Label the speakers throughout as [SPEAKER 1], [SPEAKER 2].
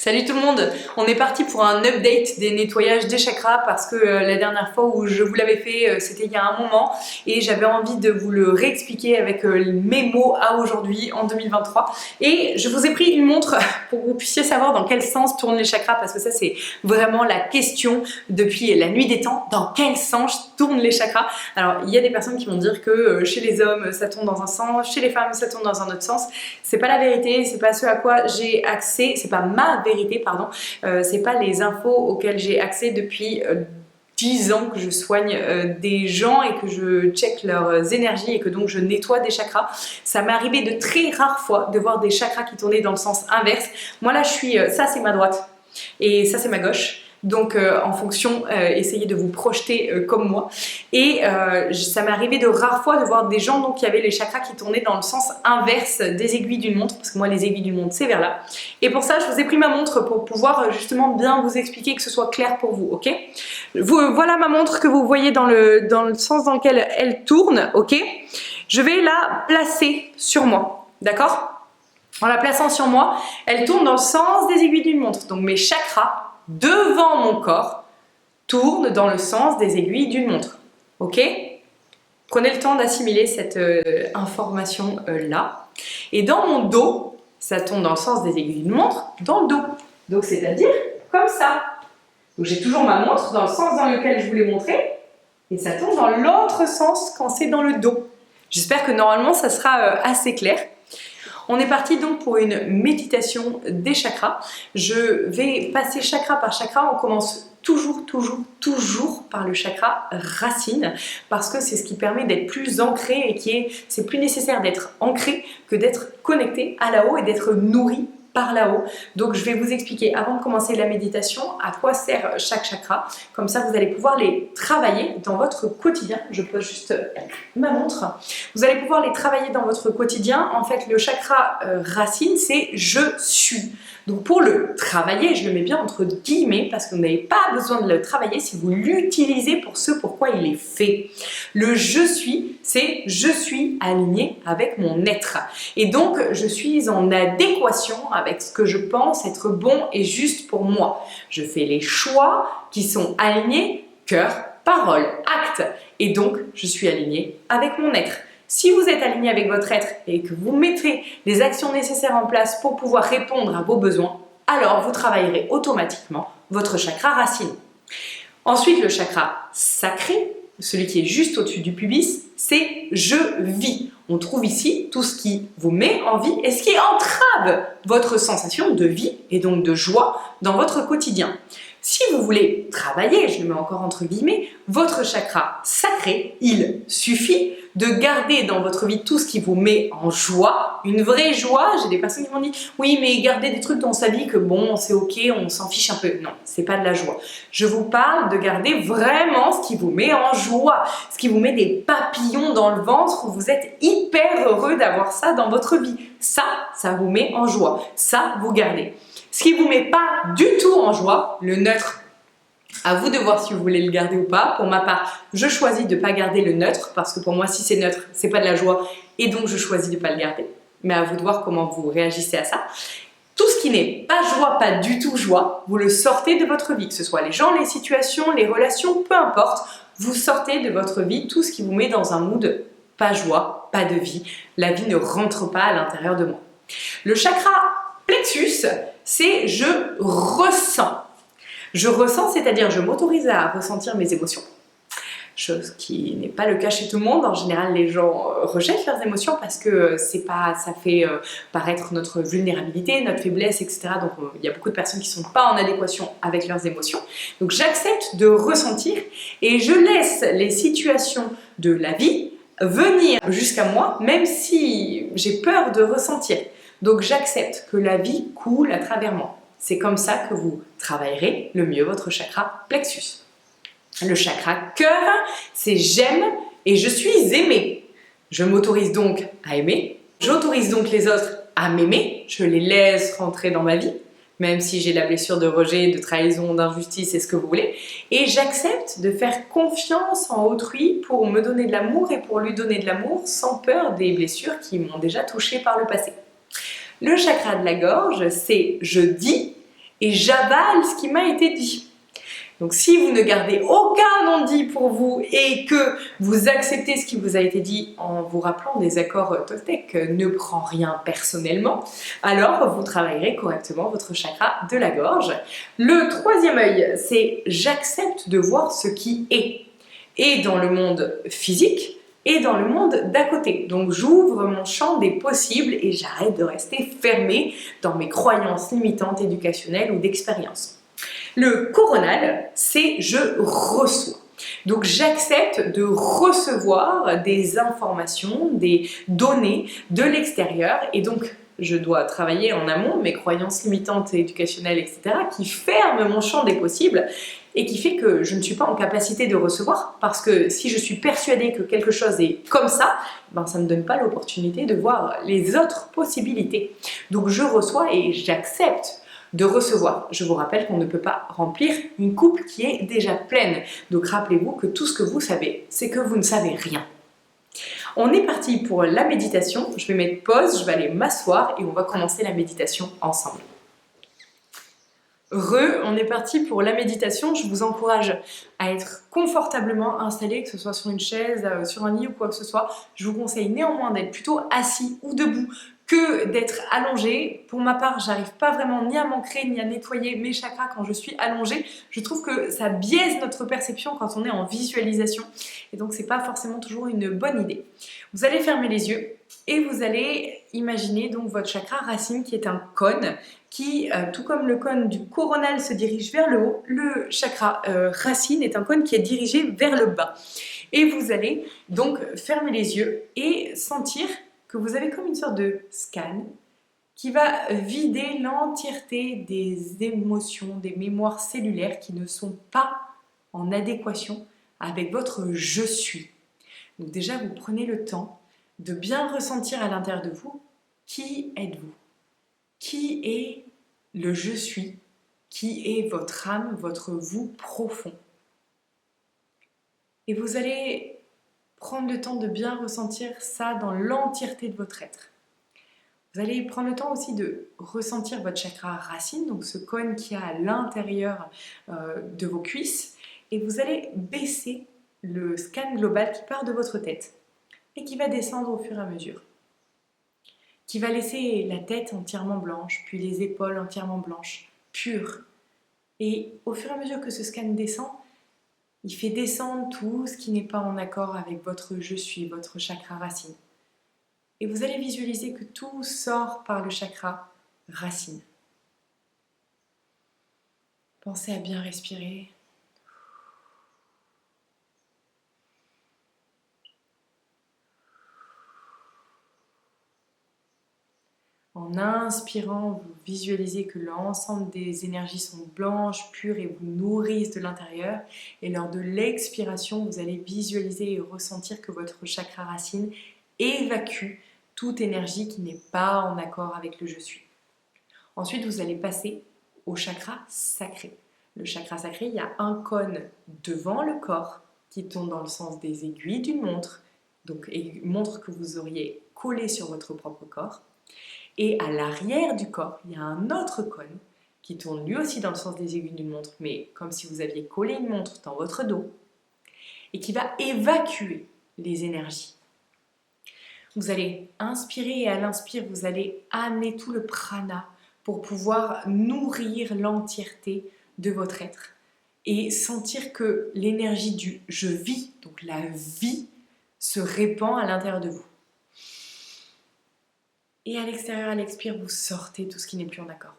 [SPEAKER 1] Salut tout le monde, on est parti pour un update des nettoyages des chakras parce que la dernière fois où je vous l'avais fait c'était il y a un moment et j'avais envie de vous le réexpliquer avec mes mots à aujourd'hui en 2023 et je vous ai pris une montre pour que vous puissiez savoir dans quel sens tournent les chakras parce que ça c'est vraiment la question depuis la nuit des temps, dans quel sens tournent les chakras. Alors il y a des personnes qui vont dire que chez les hommes ça tourne dans un sens, chez les femmes ça tourne dans un autre sens. C'est pas la vérité, c'est pas ce à quoi j'ai accès, c'est pas ma vérité, pardon, c'est pas les infos auxquelles j'ai accès depuis 10 ans que je soigne des gens et que je check leurs énergies et que donc je nettoie des chakras. Ça m'est arrivé de très rares fois de voir des chakras qui tournaient dans le sens inverse. Moi là je suis, ça c'est ma droite et ça c'est ma gauche. Donc en fonction, essayez de vous projeter comme moi. Et ça m'est arrivé de rares fois de voir des gens donc, qui avaient les chakras qui tournaient dans le sens inverse des aiguilles d'une montre, parce que moi les aiguilles d'une montre c'est vers là. Et pour ça je vous ai pris ma montre pour pouvoir justement bien vous expliquer, que ce soit clair pour vous, ok? Voilà ma montre que vous voyez dans le sens dans lequel elle tourne, ok? Je vais la placer sur moi, d'accord? En la plaçant sur moi, elle tourne dans le sens des aiguilles d'une montre. Donc mes chakras devant mon corps tournent dans le sens des aiguilles d'une montre. Ok? Prenez le temps d'assimiler cette information là. Et dans mon dos, ça tourne dans le sens des aiguilles d'une montre dans le dos. Donc c'est-à-dire comme ça. Donc j'ai toujours ma montre dans le sens dans lequel je vous l'ai montré. Et ça tourne dans l'autre sens quand c'est dans le dos. J'espère que normalement ça sera assez clair. On est parti donc pour une méditation des chakras. Je vais passer chakra par chakra. On commence toujours par le chakra racine parce que c'est ce qui permet d'être plus ancré et c'est plus nécessaire d'être ancré que d'être connecté à là-haut et d'être nourri par là-haut. Donc je vais vous expliquer avant de commencer la méditation à quoi sert chaque chakra. Comme ça vous allez pouvoir les travailler dans votre quotidien. Je pose juste ma montre. Vous allez pouvoir les travailler dans votre quotidien. En fait le chakra racine c'est je suis. Donc pour le travailler, je le mets bien entre guillemets parce que vous n'avez pas besoin de le travailler si vous l'utilisez pour ce pourquoi il est fait. Le je suis, c'est je suis aligné avec mon être. Et donc je suis en adéquation avec ce que je pense être bon et juste pour moi. Je fais les choix qui sont alignés cœur, parole, acte. Et donc je suis aligné avec mon être. Si vous êtes aligné avec votre être et que vous mettrez les actions nécessaires en place pour pouvoir répondre à vos besoins, alors vous travaillerez automatiquement votre chakra racine. Ensuite, le chakra sacré, celui qui est juste au-dessus du pubis, c'est je vis. On trouve ici tout ce qui vous met en vie et ce qui entrave votre sensation de vie et donc de joie dans votre quotidien. Si vous voulez travailler, je le mets encore entre guillemets, votre chakra sacré, il suffit de garder dans votre vie tout ce qui vous met en joie, une vraie joie. J'ai des personnes qui m'ont dit « Oui, mais garder des trucs dans sa vie que bon, c'est ok, on s'en fiche un peu. » Non, c'est pas de la joie. Je vous parle de garder vraiment ce qui vous met en joie, ce qui vous met des papillons dans le ventre où vous êtes hyper heureux d'avoir ça dans votre vie. Ça vous met en joie. Ça, vous gardez. Ce qui ne vous met pas du tout en joie, le neutre, à vous de voir si vous voulez le garder ou pas. Pour ma part, je choisis de ne pas garder le neutre parce que pour moi, si c'est neutre, c'est pas de la joie et donc je choisis de ne pas le garder. Mais à vous de voir comment vous réagissez à ça. Tout ce qui n'est pas joie, pas du tout joie, vous le sortez de votre vie, que ce soit les gens, les situations, les relations, peu importe. Vous sortez de votre vie tout ce qui vous met dans un mood pas joie, pas de vie. La vie ne rentre pas à l'intérieur de moi. Le chakra plexus, c'est je ressens. Je ressens, c'est-à-dire je m'autorise à ressentir mes émotions. Chose qui n'est pas le cas chez tout le monde. En général, les gens rejettent leurs émotions parce que ça fait paraître notre vulnérabilité, notre faiblesse, etc. Donc il y a beaucoup de personnes qui ne sont pas en adéquation avec leurs émotions. Donc j'accepte de ressentir et je laisse les situations de la vie venir jusqu'à moi, même si j'ai peur de ressentir. Donc j'accepte que la vie coule à travers moi. C'est comme ça que vous travaillerez le mieux votre chakra plexus. Le chakra cœur, c'est j'aime et je suis aimé. Je m'autorise donc à aimer. J'autorise donc les autres à m'aimer. Je les laisse rentrer dans ma vie, même si j'ai la blessure de rejet, de trahison, d'injustice et ce que vous voulez. Et j'accepte de faire confiance en autrui pour me donner de l'amour et pour lui donner de l'amour sans peur des blessures qui m'ont déjà touchée par le passé. Le chakra de la gorge, c'est je dis et j'avale ce qui m'a été dit. Donc si vous ne gardez aucun non-dit pour vous et que vous acceptez ce qui vous a été dit en vous rappelant des accords Toltec, ne prend rien personnellement, alors vous travaillerez correctement votre chakra de la gorge. Le troisième œil, c'est j'accepte de voir ce qui est. Et dans le monde physique, et dans le monde d'à côté. Donc j'ouvre mon champ des possibles et j'arrête de rester fermée dans mes croyances limitantes éducationnelles ou d'expérience. Le coronal, c'est je reçois. Donc j'accepte de recevoir des informations, des données de l'extérieur et donc je dois travailler en amont mes croyances limitantes éducationnelles, etc. qui ferment mon champ des possibles et qui fait que je ne suis pas en capacité de recevoir parce que si je suis persuadée que quelque chose est comme ça, ben ça ne me donne pas l'opportunité de voir les autres possibilités. Donc je reçois et j'accepte de recevoir. Je vous rappelle qu'on ne peut pas remplir une coupe qui est déjà pleine. Donc rappelez-vous que tout ce que vous savez, c'est que vous ne savez rien. On est parti pour la méditation. Je vais mettre pause, je vais aller m'asseoir et on va commencer la méditation ensemble. On est parti pour la méditation. Je vous encourage à être confortablement installé, que ce soit sur une chaise, sur un lit ou quoi que ce soit. Je vous conseille néanmoins d'être plutôt assis ou debout que d'être allongé. Pour ma part, j'arrive pas vraiment ni à m'ancrer ni à nettoyer mes chakras quand je suis allongée. Je trouve que ça biaise notre perception quand on est en visualisation et donc c'est pas forcément toujours une bonne idée. Vous allez fermer les yeux et vous allez imaginer donc votre chakra racine qui est un cône qui, tout comme le cône du coronal se dirige vers le haut, le chakra racine est un cône qui est dirigé vers le bas. Et vous allez donc fermer les yeux et sentir que vous avez comme une sorte de scan qui va vider l'entièreté des émotions, des mémoires cellulaires qui ne sont pas en adéquation avec votre « je suis ». Donc déjà, vous prenez le temps de bien ressentir à l'intérieur de vous qui êtes-vous, qui est le « je suis », qui est votre âme, votre vous profond. Et vous allez prendre le temps de bien ressentir ça dans l'entièreté de votre être. Vous allez prendre le temps aussi de ressentir votre chakra racine, donc ce cône qui est à l'intérieur de vos cuisses, et vous allez baisser le scan global qui part de votre tête et qui va descendre au fur et à mesure, qui va laisser la tête entièrement blanche, puis les épaules entièrement blanches, pures. Et au fur et à mesure que ce scan descend, il fait descendre tout ce qui n'est pas en accord avec votre « je suis », votre chakra racine. Et vous allez visualiser que tout sort par le chakra racine. Pensez à bien respirer. En inspirant, vous visualisez que l'ensemble des énergies sont blanches, pures et vous nourrissent de l'intérieur. Et lors de l'expiration, vous allez visualiser et ressentir que votre chakra racine évacue toute énergie qui n'est pas en accord avec le « je suis ». Ensuite, vous allez passer au chakra sacré. Le chakra sacré, il y a un cône devant le corps qui tourne dans le sens des aiguilles d'une montre, donc une montre que vous auriez collée sur votre propre corps. Et à l'arrière du corps, il y a un autre cône qui tourne lui aussi dans le sens des aiguilles d'une montre, mais comme si vous aviez collé une montre dans votre dos, et qui va évacuer les énergies. Vous allez inspirer et à l'inspire, vous allez amener tout le prana pour pouvoir nourrir l'entièreté de votre être et sentir que l'énergie du « je vis », donc la vie, se répand à l'intérieur de vous. Et à l'extérieur, à l'expire, vous sortez tout ce qui n'est plus en accord.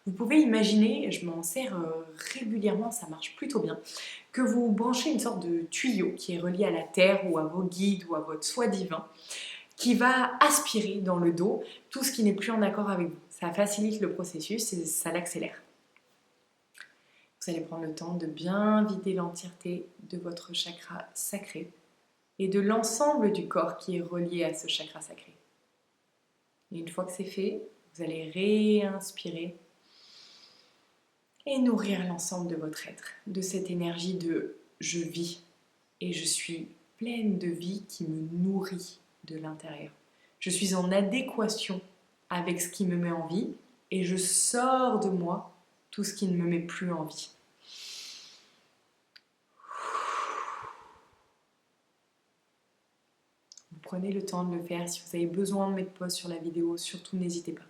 [SPEAKER 1] Vous pouvez imaginer, je m'en sers régulièrement, ça marche plutôt bien, que vous branchez une sorte de tuyau qui est relié à la terre ou à vos guides ou à votre soi divin, qui va aspirer dans le dos tout ce qui n'est plus en accord avec vous. Ça facilite le processus et ça l'accélère. Vous allez prendre le temps de bien vider l'entièreté de votre chakra sacré et de l'ensemble du corps qui est relié à ce chakra sacré. Et une fois que c'est fait, vous allez réinspirer et nourrir l'ensemble de votre être, de cette énergie de « je vis » et je suis pleine de vie qui me nourrit de l'intérieur. Je suis en adéquation avec ce qui me met en vie et je sors de moi tout ce qui ne me met plus en vie. Vous prenez le temps de le faire. Si vous avez besoin de mettre pause sur la vidéo, surtout n'hésitez pas.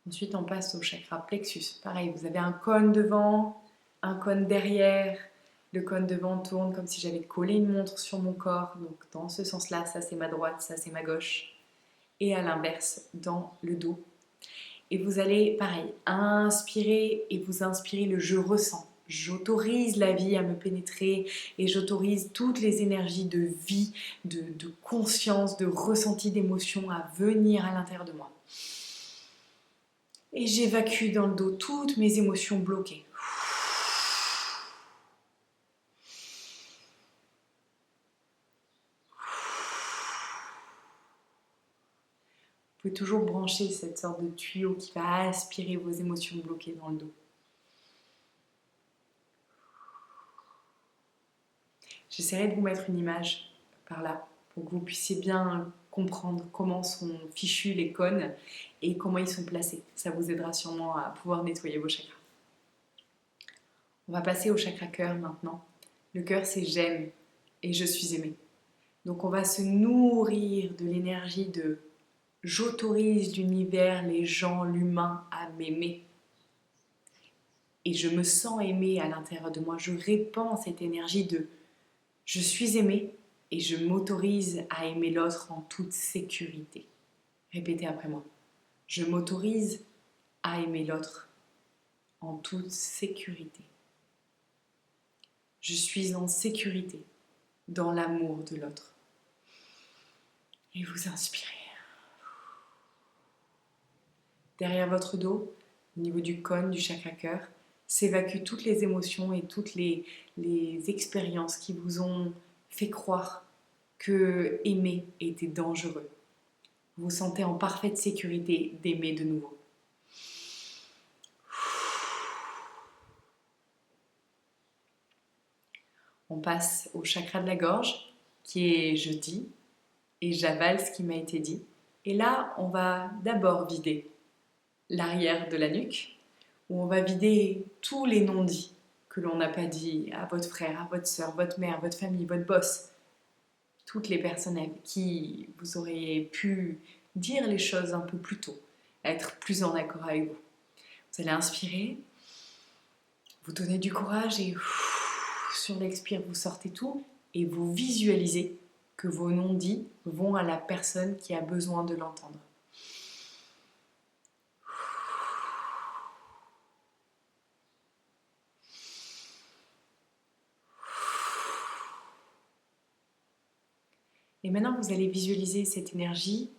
[SPEAKER 1] Ensuite, on passe au chakra plexus. Pareil, vous avez un cône devant, un cône derrière. Le cône devant tourne comme si j'avais collé une montre sur mon corps. Donc dans ce sens-là, ça c'est ma droite, ça c'est ma gauche. Et à l'inverse, dans le dos. Et vous allez, pareil, inspirer et vous inspirez le je ressens. J'autorise la vie à me pénétrer et j'autorise toutes les énergies de vie, de conscience, de ressenti, d'émotion à venir à l'intérieur de moi. Et j'évacue dans le dos toutes mes émotions bloquées. Vous pouvez toujours brancher cette sorte de tuyau qui va aspirer vos émotions bloquées dans le dos. J'essaierai de vous mettre une image par là pour que vous puissiez bien comprendre comment sont fichus les cônes et comment ils sont placés. Ça vous aidera sûrement à pouvoir nettoyer vos chakras. On va passer au chakra cœur maintenant. Le cœur, c'est j'aime et je suis aimée. Donc on va se nourrir de l'énergie de j'autorise l'univers, les gens, l'humain à m'aimer. Et je me sens aimée à l'intérieur de moi. Je répands cette énergie de je suis aimée et je m'autorise à aimer l'autre en toute sécurité. Répétez après moi. Je m'autorise à aimer l'autre en toute sécurité. Je suis en sécurité dans l'amour de l'autre. Et vous inspirez. Derrière votre dos, au niveau du cône, du chakra cœur, s'évacuent toutes les émotions et toutes les expériences qui vous ont fait croire que aimer était dangereux. Vous vous sentez en parfaite sécurité d'aimer de nouveau. On passe au chakra de la gorge, qui est je dis et j'avale ce qui m'a été dit. Et là, on va d'abord vider l'arrière de la nuque, où on va vider tous les non-dits que l'on n'a pas dit à votre frère, à votre soeur, votre mère, votre famille, votre boss, toutes les personnes avec qui vous auriez pu dire les choses un peu plus tôt, être plus en accord avec vous. Vous allez inspirer, vous donnez du courage et sur l'expire, vous sortez tout et vous visualisez que vos non-dits vont à la personne qui a besoin de l'entendre. Et maintenant, vous allez visualiser cette énergie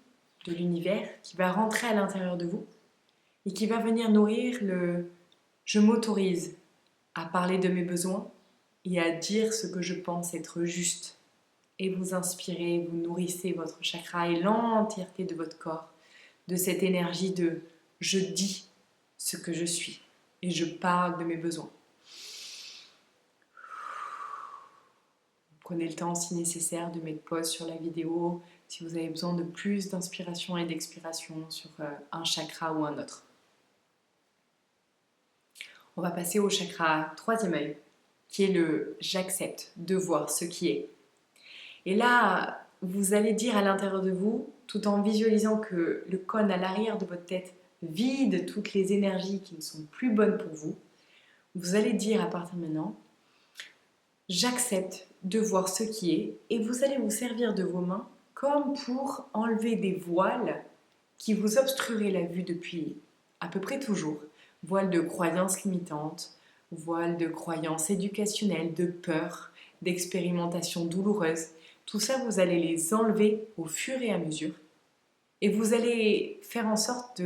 [SPEAKER 1] de l'univers qui va rentrer à l'intérieur de vous et qui va venir nourrir le « je m'autorise à parler de mes besoins et à dire ce que je pense être juste ». Et vous inspirez, vous nourrissez votre chakra et l'entièreté de votre corps de cette énergie de « je dis ce que je suis et je parle de mes besoins ». Prenez le temps si nécessaire de mettre pause sur la vidéo si vous avez besoin de plus d'inspiration et d'expiration sur un chakra ou un autre. On va passer au chakra troisième œil, qui est le j'accepte de voir ce qui est. Et là, vous allez dire à l'intérieur de vous, tout en visualisant que le cône à l'arrière de votre tête vide toutes les énergies qui ne sont plus bonnes pour vous, vous allez dire à partir de maintenant, j'accepte de voir ce qui est et vous allez vous servir de vos mains comme pour enlever des voiles qui vous obstrueraient la vue depuis à peu près toujours. Voiles de croyances limitantes, voiles de croyances éducationnelles, de peur, d'expérimentations douloureuses. Tout ça, vous allez les enlever au fur et à mesure et vous allez faire en sorte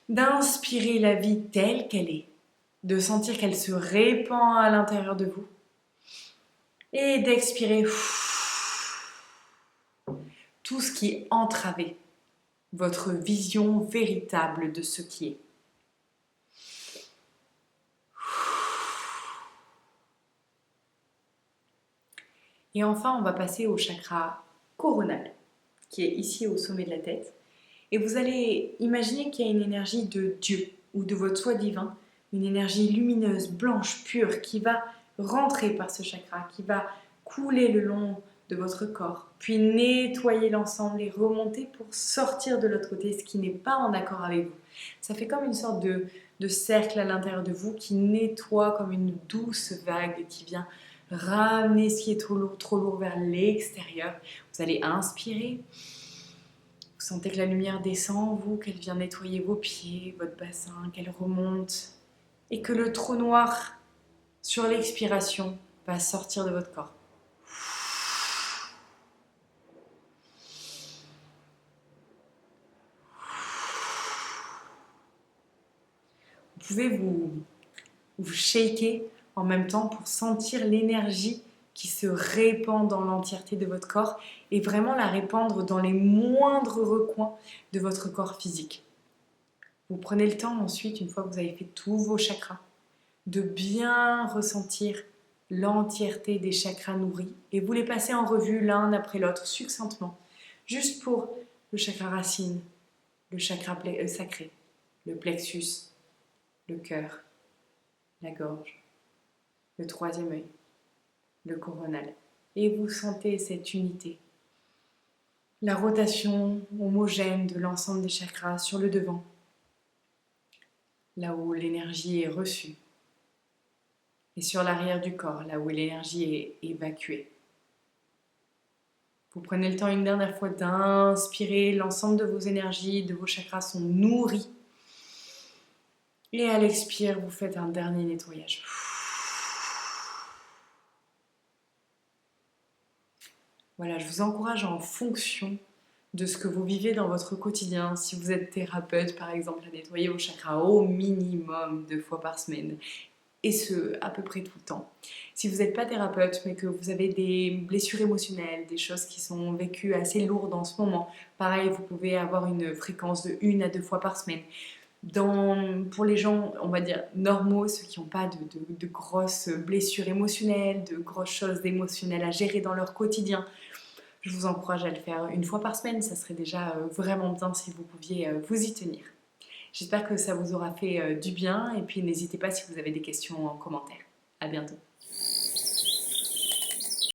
[SPEAKER 1] d'inspirer la vie telle qu'elle est, de sentir qu'elle se répand à l'intérieur de vous et d'expirer tout ce qui entravait votre vision véritable de ce qui est. Et enfin, on va passer au chakra coronal, qui est ici au sommet de la tête. Et vous allez imaginer qu'il y a une énergie de Dieu ou de votre soi divin, une énergie lumineuse, blanche, pure, qui va rentrer par ce chakra, qui va couler le long de votre corps, puis nettoyer l'ensemble et remonter pour sortir de l'autre côté, ce qui n'est pas en accord avec vous. Ça fait comme une sorte de cercle à l'intérieur de vous qui nettoie comme une douce vague qui vient ramener ce qui est trop lourd vers l'extérieur. Vous allez inspirer. Vous sentez que la lumière descend en vous, qu'elle vient nettoyer vos pieds, votre bassin, qu'elle remonte et que le trou noir sur l'expiration va sortir de votre corps. Vous pouvez vous shaker en même temps pour sentir l'énergie qui se répand dans l'entièreté de votre corps et vraiment la répandre dans les moindres recoins de votre corps physique. Vous prenez le temps ensuite, une fois que vous avez fait tous vos chakras, de bien ressentir l'entièreté des chakras nourris et vous les passez en revue l'un après l'autre succinctement, juste pour le chakra racine, le chakra sacré, le plexus, le cœur, la gorge, le troisième œil, le coronal. Et vous sentez cette unité, la rotation homogène de l'ensemble des chakras sur le devant, là où l'énergie est reçue, et sur l'arrière du corps, là où l'énergie est évacuée. Vous prenez le temps une dernière fois d'inspirer, l'ensemble de vos énergies, de vos chakras sont nourris. Et à l'expire, vous faites un dernier nettoyage. Voilà, je vous encourage en fonction de ce que vous vivez dans votre quotidien. Si vous êtes thérapeute, par exemple, à nettoyer vos chakras au minimum 2 fois par semaine. Et ce, à peu près tout le temps. Si vous n'êtes pas thérapeute, mais que vous avez des blessures émotionnelles, des choses qui sont vécues assez lourdes en ce moment, pareil, vous pouvez avoir une fréquence de 1 à 2 fois par semaine. Pour les gens, on va dire, normaux, ceux qui n'ont pas de grosses blessures émotionnelles, de grosses choses émotionnelles à gérer dans leur quotidien, je vous encourage à le faire 1 fois par semaine. Ça serait déjà vraiment bien si vous pouviez vous y tenir. J'espère que ça vous aura fait du bien et puis n'hésitez pas si vous avez des questions en commentaire. À bientôt.